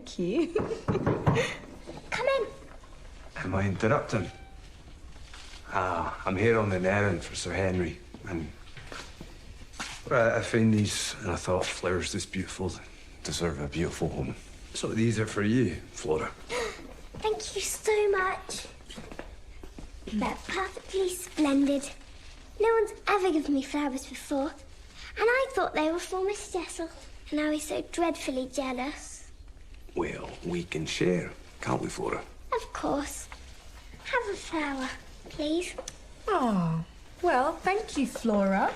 Thank you. Come in. Am I interrupting? I'm here on an errand for Sir Henry, and I found these, and I thought flowers this beautiful deserve a beautiful home. So these are for you, Flora. Thank you so much. They're perfectly splendid. No one's ever given me flowers before, and I thought they were for Miss Jessel, and I was so dreadfully jealous. Well, we can share, can't we, Flora? Of course. Have a flower, please. Oh, well, thank you, Flora.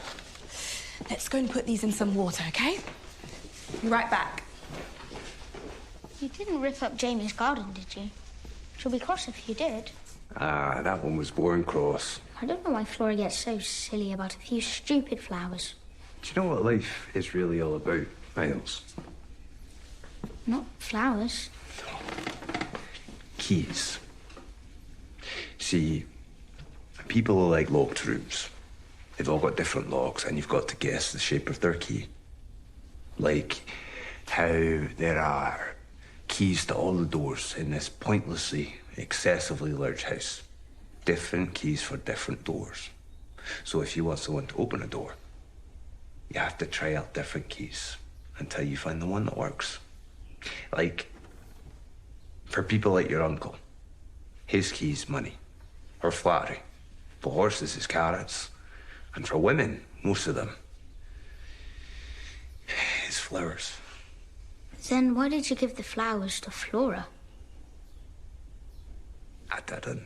Let's go and put these in some water, okay? Be right back. You didn't rip up Jamie's garden, did you? She'll be cross if you did. That one was born cross. I don't know why Flora gets so silly about a few stupid flowers. Do you know what life is really all about, Miles? Not flowers. Keys. See, people are like locked rooms. They've all got different locks, and you've got to guess the shape of their key. Like how there are keys to all the doors in this pointlessly, excessively large house. Different keys for different doors. So if you want someone to open a door, you have to try out different keys until you find the one that works. Like, for people like your uncle, his key's money, or flattery. For horses, is carrots. And for women, most of them, it's flowers. Then why did you give the flowers to Flora? I didn't.